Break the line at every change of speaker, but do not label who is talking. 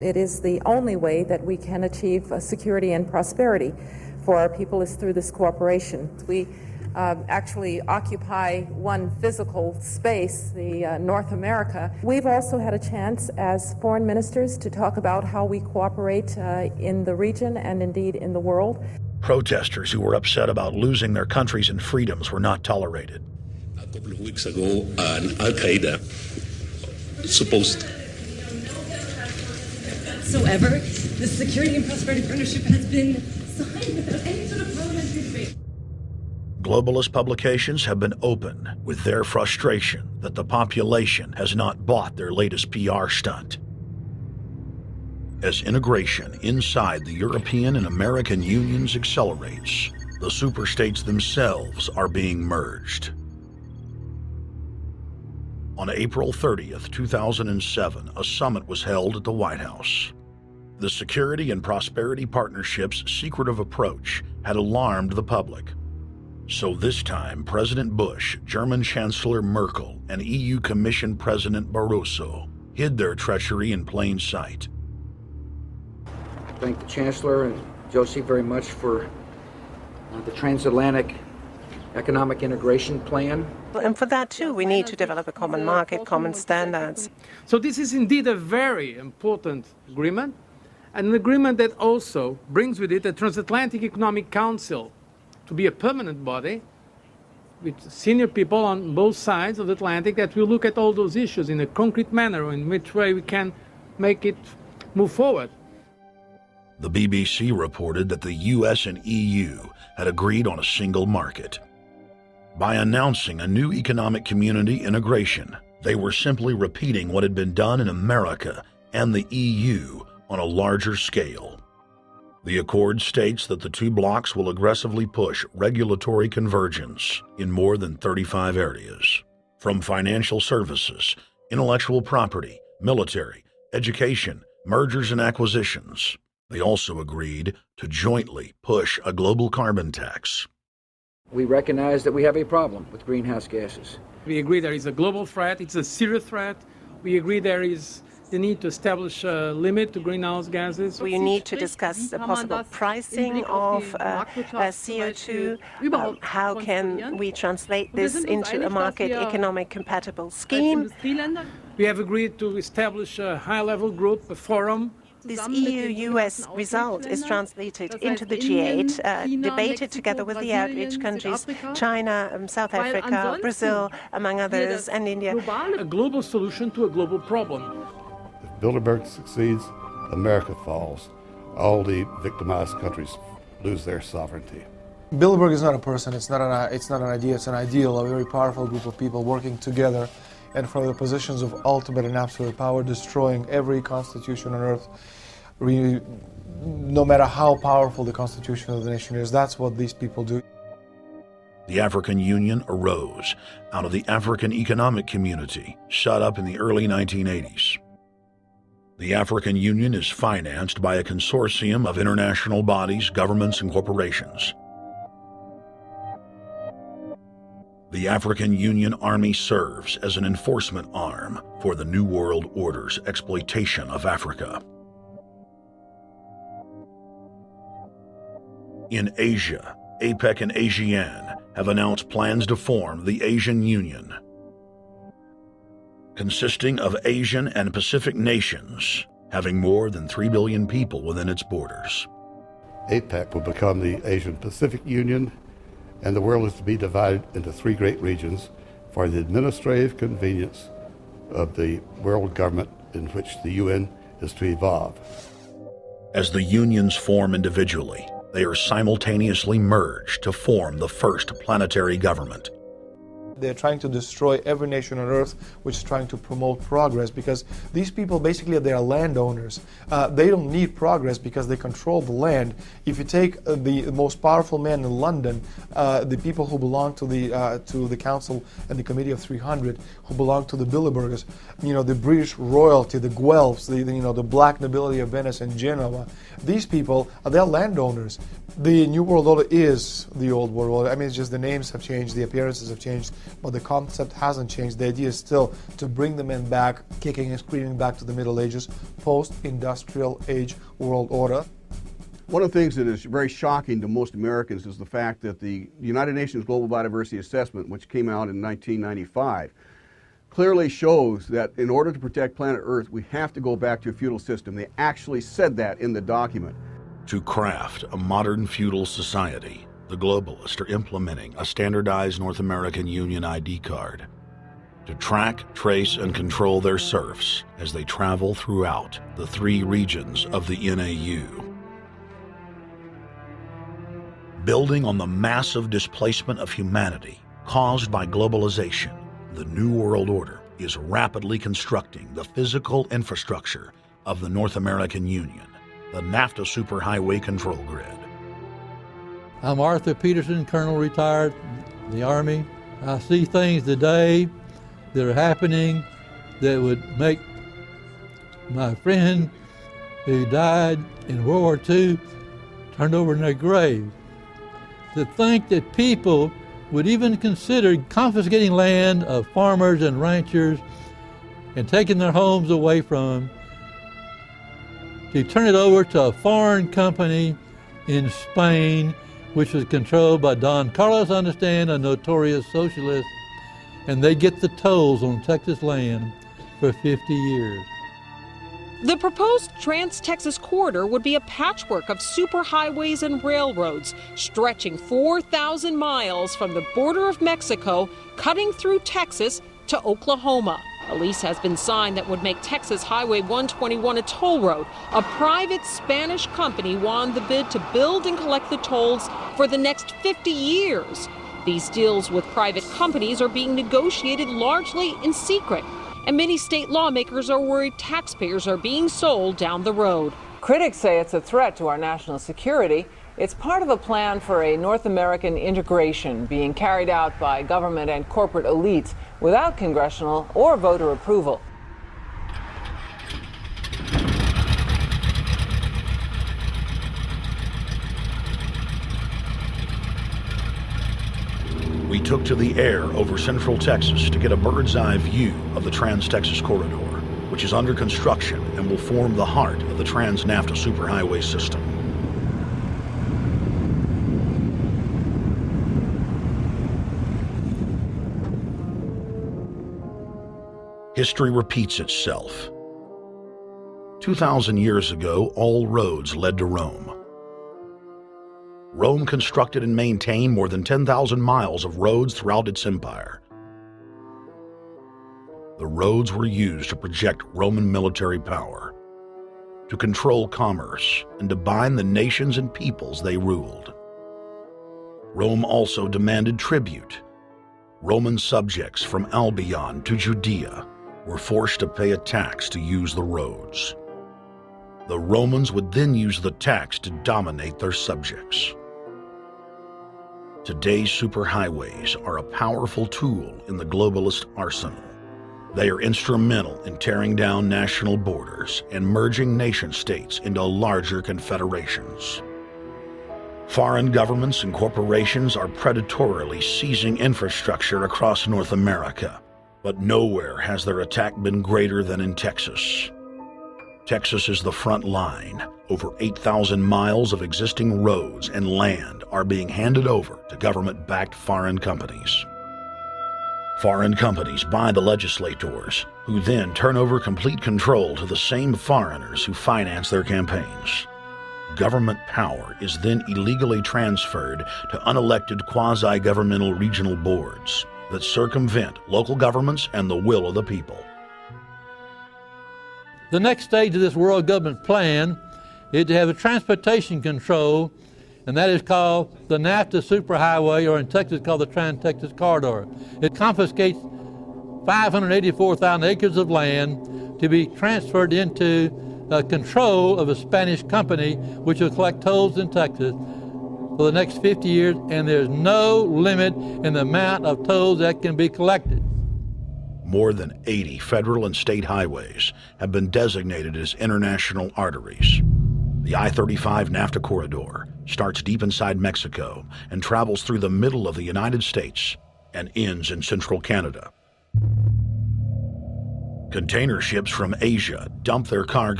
It is the only way that we can achieve security and prosperity for our people is through this cooperation. We actually occupy one physical space, the North America. We've also had a chance as foreign ministers to talk about how we cooperate in the region and indeed in the world.
Protesters who were upset about losing their countries and freedoms were not tolerated.
A couple of weeks ago, an Al-Qaeda supposed
whatsoever. The Security and Prosperity Partnership has been signed without any sort of parliamentary debate.
Globalist publications have been open with their frustration that the population has not bought their latest PR stunt. As integration inside the European and American unions accelerates, the superstates themselves are being merged. On April 30th, 2007, a summit was held at the White House. The Security and Prosperity Partnership's secretive approach had alarmed the public. So this time, President Bush, German Chancellor Merkel, and EU Commission President Barroso hid their treachery in plain sight.
I thank the Chancellor and Josie very much for the transatlantic economic integration plan.
And for that too, we need to develop a common market, common standards.
So this is indeed a very important agreement, and an agreement that also brings with it a transatlantic economic council to be a permanent body with senior people on both sides of the Atlantic that will look at all those issues in a concrete manner in which way we can make it move forward.
The BBC reported that the US and EU had agreed on a single market. By announcing a new economic community integration, they were simply repeating what had been done in America and the EU on a larger scale. The accord states that the two blocs will aggressively push regulatory convergence in more than 35 areas, from financial services, intellectual property, military, education, mergers and acquisitions. They also agreed to jointly push a global carbon tax.
We recognize that we have a problem with greenhouse gases.
We agree there is a global threat, it's a serious threat. We agree there is the need to establish a limit to greenhouse gases.
We need to discuss the possible pricing of CO2. How can we translate this into a market economic compatible scheme?
We have agreed to establish a high-level group, a forum.
This EU-US result is translated into the G8, debated together with the outreach countries, China, South Africa, Brazil, among others, and India.
A global solution to a global problem.
If Bilderberg succeeds, America falls. All the victimized countries lose their sovereignty.
Bilderberg is not a person, it's not an idea, it's an ideal, a very powerful group of people working together and from the positions of ultimate and absolute power, destroying every constitution on earth, no matter how powerful the constitution of the nation is. That's what these people do.
The African Union arose out of the African Economic Community, set up in the early 1980s. The African Union is financed by a consortium of international bodies, governments, and corporations. The African Union Army serves as an enforcement arm for the New World Order's exploitation of Africa. In Asia, APEC and ASEAN have announced plans to form the Asian Union, consisting of Asian and Pacific nations, having more than 3 billion people within its borders.
APEC will become the Asian Pacific Union, and the world is to be divided into 3 great regions for the administrative convenience of the world government in which the UN is to evolve.
As the unions form individually, they are simultaneously merged to form the first planetary government.
They're trying to destroy every nation on earth which is trying to promote progress, because these people basically they are landowners. They don't need progress because they control the land. If you take the most powerful man in London, the people who belong to the Council and the Committee of 300, who belong to the Bilderbergers, the British royalty, the Guelphs, the black nobility of Venice and Genoa, these people they're landowners. The New World Order is the old world order. I mean, it's just the names have changed, the appearances have changed, but the concept hasn't changed. The idea is still to bring the men back, kicking and screaming back to the Middle Ages, post-industrial age world order.
One of the things that is very shocking to most Americans is the fact that the United Nations Global Biodiversity Assessment, which came out in 1995, clearly shows that in order to protect planet Earth, we have to go back to a feudal system. They actually said that in the document.
To craft a modern feudal society, the globalists are implementing a standardized North American Union ID card to track, trace, and control their serfs as they travel throughout the 3 regions of the NAU. Building on the massive displacement of humanity caused by globalization, the New World Order is rapidly constructing the physical infrastructure of the North American Union, the NAFTA Superhighway Control Grid.
I'm Arthur Peterson, Colonel retired in the Army. I see things today that are happening that would make my friend who died in World War II turn over in their grave. To think that people would even consider confiscating land of farmers and ranchers and taking their homes away from them to turn it over to a foreign company in Spain, which was controlled by Don Carlos, I understand, a notorious socialist, and they get the tolls on Texas land for 50 years.
The proposed Trans-Texas corridor would be a patchwork of superhighways and railroads stretching 4,000 miles from the border of Mexico, cutting through Texas to Oklahoma. A lease has been signed that would make Texas Highway 121 a toll road. A private Spanish company won the bid to build and collect the tolls for the next 50 years. These deals with private companies are being negotiated largely in secret, and many state lawmakers are worried taxpayers are being sold down the road.
Critics say it's a threat to our national security. It's part of a plan for a North American integration being carried out by government and corporate elites without congressional or voter approval.
We took to the air over central Texas to get a bird's eye view of the Trans-Texas Corridor, which is under construction and will form the heart of the Trans-NAFTA Superhighway system. History repeats itself. 2,000 years ago, all roads led to Rome. Rome constructed and maintained more than 10,000 miles of roads throughout its empire. The roads were used to project Roman military power, to control commerce, and to bind the nations and peoples they ruled. Rome also demanded tribute. Roman subjects from Albion to Judea were forced to pay a tax to use the roads. The Romans would then use the tax to dominate their subjects. Today's superhighways are a powerful tool in the globalist arsenal. They are instrumental in tearing down national borders and merging nation-states into larger confederations. Foreign governments and corporations are predatorily seizing infrastructure across North America, but nowhere has their attack been greater than in Texas. Texas is the front line. Over 8,000 miles of existing roads and land are being handed over to government-backed foreign companies. Foreign companies buy the legislators, who then turn over complete control to the same foreigners who finance their campaigns. Government power is then illegally transferred to unelected quasi-governmental regional boards that circumvent local governments and the will of the people.
The next stage of this world government plan is to have a transportation control, and that is called the NAFTA Superhighway, or in Texas called the Trans-Texas Corridor. It confiscates 584,000 acres of land to be transferred into control of a Spanish company which will collect tolls in Texas for the next 50 years, and there's no limit in the amount of tolls that can be collected.
More than 80 federal and state highways have been designated as international arteries. The I-35 NAFTA corridor starts deep inside Mexico and travels through the middle of the United States and ends in central Canada. Container ships from Asia dump their cargo